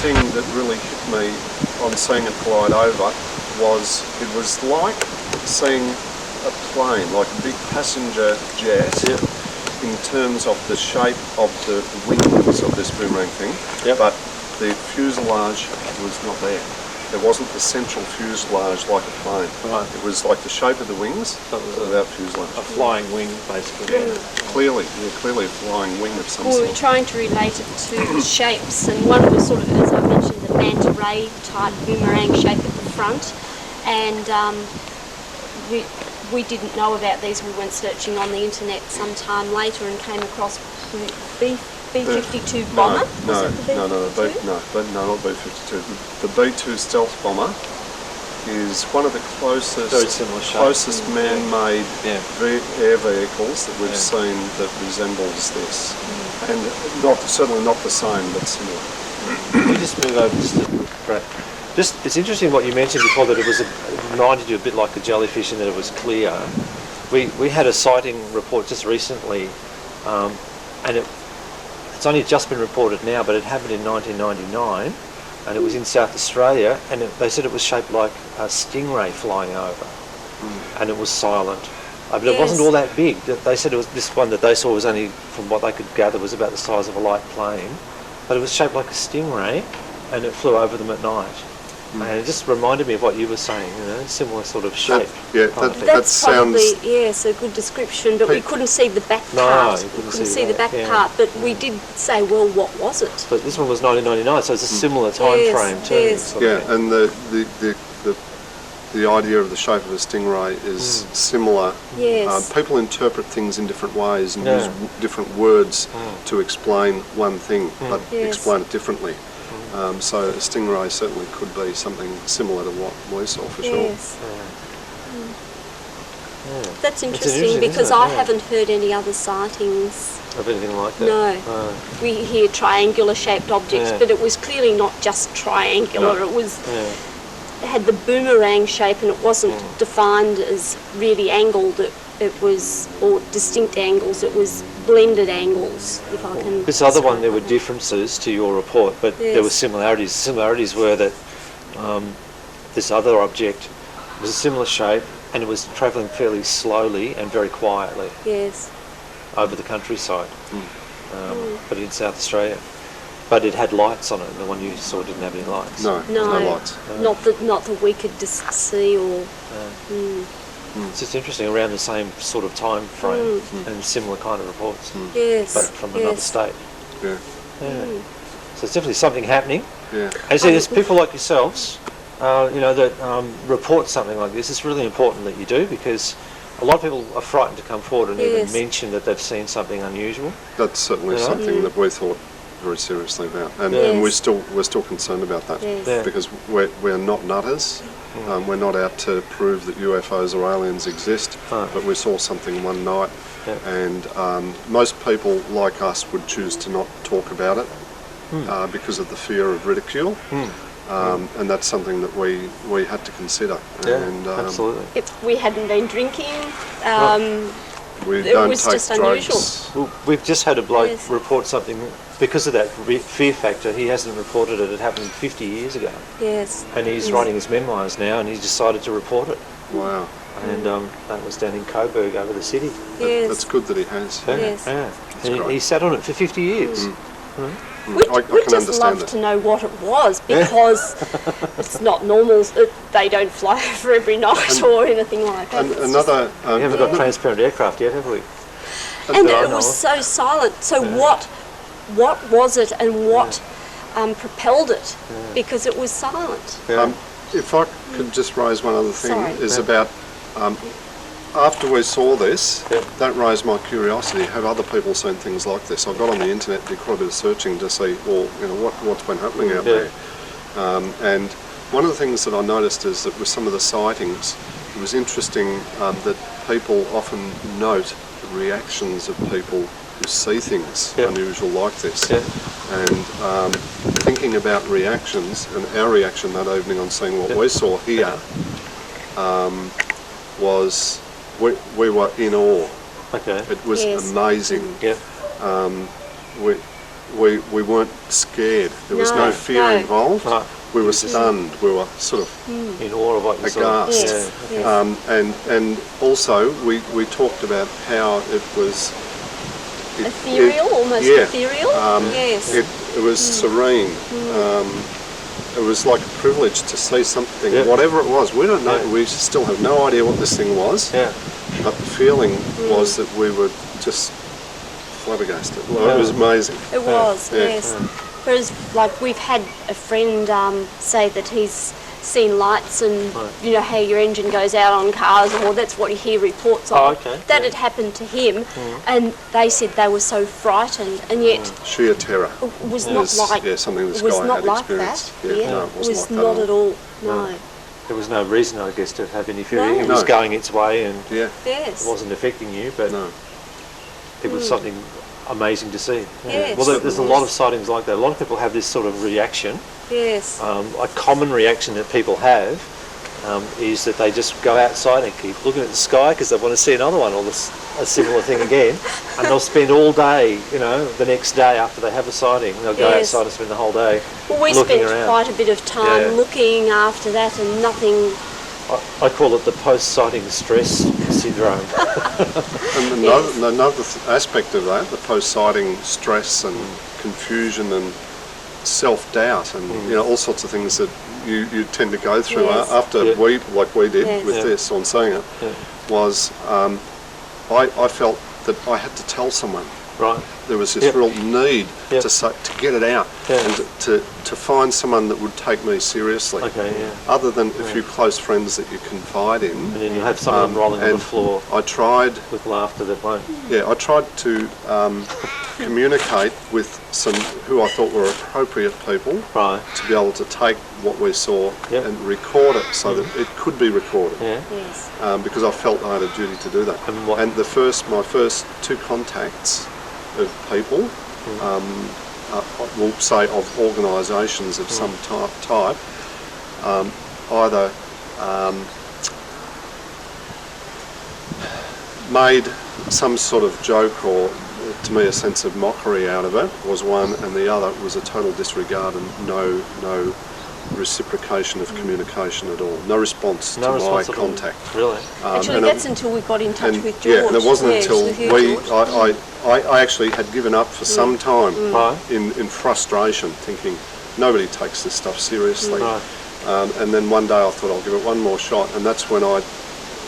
thing that really hit me on seeing it glide over was it was like seeing a plane, like a big passenger jet, in terms of the shape of the wings of this boomerang thing, but the fuselage was not there. There wasn't the central fuselage like a plane. Right. It was like the shape of the wings, but without fuselage. A flying wing, basically. Clearly a flying wing of some Well, sort. we're trying to relate it to shapes, and one was sort of, as I mentioned, the manta ray type boomerang shape at the front, and we didn't know about these. We went searching on the internet sometime later and came across B-52 bomber. No, not B-52. The B-2 stealth bomber is one of the closest man-made air vehicles that we've seen that resembles this, and certainly not the same, but similar. Can you just move over just right. It's interesting what you mentioned before, that it reminded you a bit like a jellyfish and that it was clear. We had a sighting report just recently, and it's only just been reported now, but it happened in 1999, and it was in South Australia, and they said it was shaped like a stingray flying over, and it was silent. But it wasn't all that big. They said it was, this one that they saw was only, from what they could gather, was about the size of a light plane, but it was shaped like a stingray, and it flew over them at night. And it just reminded me of what you were saying, similar sort of shape. That sounds... a good description, but we couldn't see the back part. We couldn't see the back part, but we did say, well, what was it? But this one was 1999, so it's a similar time frame too. Yes. And the idea of the shape of a stingray is similar. Yes. People interpret things in different ways and use different words to explain one thing, but explain it differently. So a stingray certainly could be something similar to what we saw, for sure. That's interesting because I haven't heard any other sightings of anything like that. No. We hear triangular shaped objects, but it was clearly not just triangular. It was it had the boomerang shape, and it wasn't defined as really angled. It was, or distinct angles, it was blended angles, if I can... This other one, there were differences to your report, but there were similarities. Similarities were that this other object was a similar shape, and it was travelling fairly slowly and very quietly over the countryside, but in South Australia. But it had lights on it, and the one you saw didn't have any lights. No lights. Not that we could see or... It's just interesting, around the same sort of time frame and similar kind of reports, but from another state. So it's definitely something happening. And so there's people like yourselves, that report something like this. It's really important that you do, because a lot of people are frightened to come forward and even mention that they've seen something unusual. That's certainly something that we thought very seriously about, and we're still concerned about that, because we're not nutters. We're not out to prove that UFOs or aliens exist, but we saw something one night, and most people like us would choose to not talk about it because of the fear of ridicule, and that's something that we had to consider. Absolutely. If we hadn't been drinking, we it don't was take just drugs. unusual. Well, we've just had a bloke report something. Because of that fear factor, he hasn't reported it. It happened 50 years ago. And he's writing his memoirs now, and he's decided to report it. Wow. And that was down in Coburg, over the city. That's good that he has. He sat on it for 50 years. We'd just love to know what it was, because it's not normal. They don't fly over every night or anything like that. And another... we haven't got transparent aircraft yet, have we? And it was so silent. So what was it, and what propelled it? Because it was silent. If I could just raise one other thing, about after we saw this, that raised my curiosity. Have other people seen things like this? I got on the internet, did quite a bit of searching to see, what's been happening out there. And one of the things that I noticed is that with some of the sightings, it was interesting that people often note the reactions of people who see things unusual like this. And thinking about reactions, and our reaction that evening on seeing what we saw here was we were in awe. It was amazing. we weren't scared. There was no fear involved. Right. We were stunned. We were sort of in awe of what you saw. aghast. Yes, yes. And also we talked about how it was Ethereal, almost ethereal. Yes. It was serene. It was like a privilege to see something, whatever it was. We don't know. We still have no idea what this thing was. Yeah. But the feeling was that we were just flabbergasted. Well, it was amazing. It was, yes. Whereas, like, we've had a friend say that he's seen lights and, you know, how your engine goes out on cars, or that's what he hear reports of. Oh, okay. That had happened to him, and they said they were so frightened, and yet Sheer terror. it was not like something this it was guy not had like experienced. that. Yeah, no, it was wasn't like not that at all. No. There was no reason, I guess, to have any fear. No. It was No. going its way and Yeah. Yes. it wasn't affecting you, but No. it was something amazing to see. Yes. Well, there's a lot of sightings like that. A lot of people have this sort of reaction. Yes. A common reaction that people have is that they just go outside and keep looking at the sky because they want to see another one or a similar thing again, and they'll spend all day, you know, the next day after they have a sighting, they'll go outside and spend the whole day Well, we looking spent around. quite a bit of time looking after that, and nothing. I call it the post-sighting stress syndrome. And another aspect of that, the post-sighting stress and confusion and self-doubt and you know, all sorts of things that you tend to go through after we did with this on seeing it, was I felt that I had to tell someone. Right. There was this real need to get it out and to find someone that would take me seriously. Okay, yeah. Other than a few close friends that you confide in. And then you have some of them rolling on the floor I tried with laughter that won't. Yeah, I tried to communicate with some who I thought were appropriate people to be able to take what we saw and record it so that it could be recorded. Yeah. Yes. Because I felt I had a duty to do that. And my first two contacts of people, we'll say of organisations of some type, either made some sort of joke or, to me, a sense of mockery out of it was one, and the other was a total disregard and no reciprocation of communication at all. No response to my contact. Really? Actually, that's until we got in touch with George. Yeah, and it wasn't until George. I actually had given up for some time in frustration, thinking nobody takes this stuff seriously. And then one day I thought I'll give it one more shot, and that's when I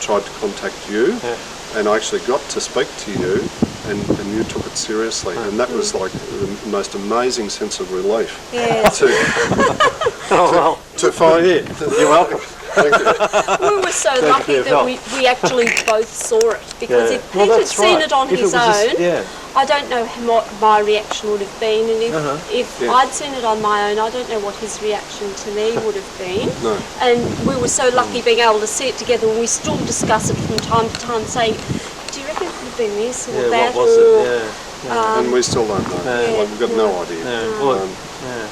tried to contact you, and I actually got to speak to you, and you took it seriously, and that was like the most amazing sense of relief. Yes. To find it. You're welcome. Thank you. We were so lucky that we actually both saw it, because if Pete had seen it on his own, I don't know what my reaction would have been, and if I'd seen it on my own, I don't know what his reaction to me would have been. No. And we were so lucky being able to see it together, and we still discuss it from time to time, saying, do you reckon it could have been this or that? What was it? And we still don't know. Like, we've got no idea.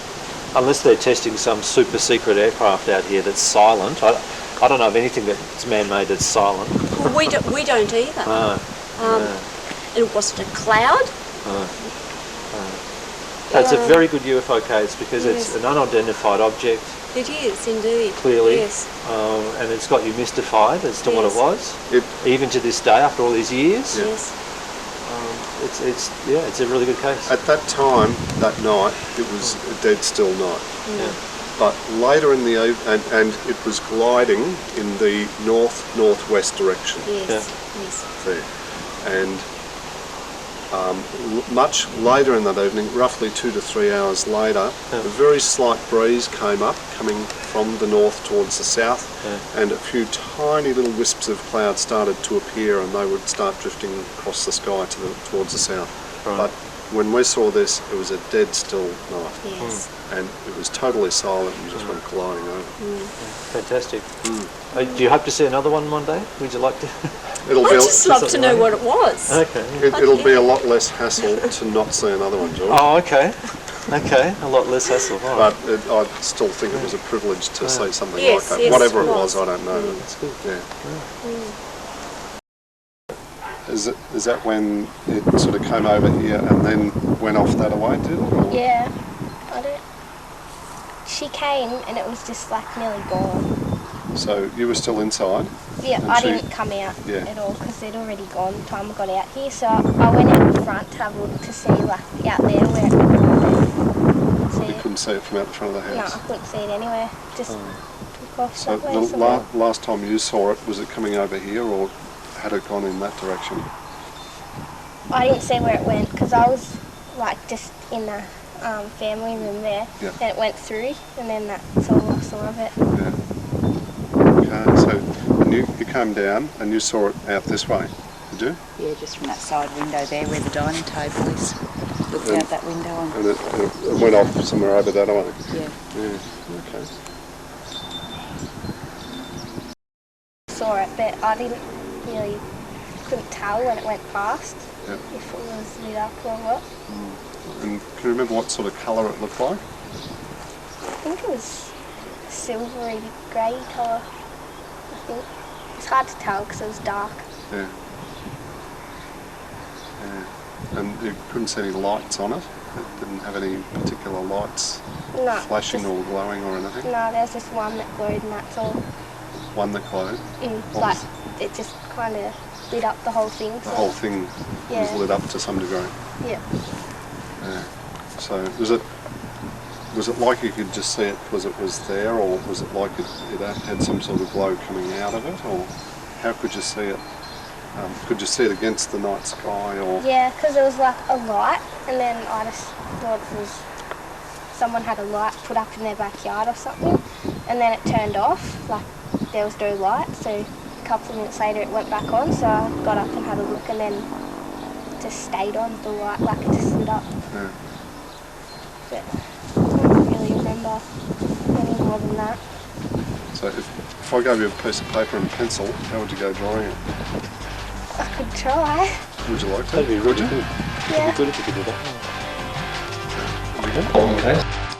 Unless they're testing some super secret aircraft out here that's silent. I don't know of anything that's man-made that's silent. Well, we don't either. It wasn't a cloud. It's a very good UFO case because it's an unidentified object. It is, indeed. Clearly. Yes. And it's got you mystified as to what it was. Even to this day, after all these years. Yes. It's a really good case. At that time, that night, it was a dead still night. But later in the evening, and it was gliding in the north-northwest direction. Yes. There. And much later in that evening, roughly 2 to 3 hours later, a very slight breeze came up, coming from the north towards the south, and a few tiny little wisps of cloud started to appear, and they would start drifting across the sky towards the south. But when we saw this, it was a dead still night. Yes. And it was totally silent and just went gliding over. Fantastic. Do you hope to see another one day? Would you like to? I'd just love to know what it was. Okay. It'll be a lot less hassle to not see another one, George. Oh, okay. Okay, a lot less hassle. But I still think it was a privilege to see something like that. Whatever it was, I don't know. That's good. Is that when it sort of came over here and then went off that way, did it? Or? Yeah, I don't. She came and it was just like nearly gone. So you were still inside? Yeah, and I she- didn't come out Yeah. at all because they'd already gone the time I got out here. So I went out the front to have a look to see like out there where it could see You it. couldn't see it from out the front of the No, I house? couldn't see it anywhere. Just took off So that way. the somewhere. last time you saw it, was it coming over here or had it gone in that direction? I didn't see where it went because I was like just in the family room there, Yeah. and it went through, and then that's all I saw of it. Yeah. Okay, so and you came down and you saw it out this way, did you? Yeah, just from that side window there where the dining table is. Looked out that window and And it went off somewhere over that way? yeah. Yeah, okay. Saw it, but I couldn't tell when it went past Yeah. if it was lit up or what. And can you remember what sort of colour it looked like? I think it was silvery grey colour. I think it's hard to tell because it was dark. Yeah. Yeah. And you couldn't see any lights on it? It didn't have any particular lights No, flashing just- or glowing or anything? No, there was just one that glowed, and that's all. One that glowed? What Like was- it just kind of lit up the whole thing. The whole thing was Yeah. lit up to some degree? Yeah. Yeah. So was it like you could just see it because it was there, or was it like it had some sort of glow coming out of it, or how could you see it? Could you see it against the night sky, or? Yeah, because it was like a light, and then I just thought it was someone had a light put up in their backyard or something, and then it turned off, like there was no light, so a couple of minutes later it went back on, so I got up and had a look, and then it just stayed on, the light, like it just lit up. Yeah. But I don't really remember any more than that. So if I gave you a piece of paper and pencil, how would you go drawing it? I could try. Would you like to? That'd be really good. Yeah. It'd be good if you could do that. Would you? Okay.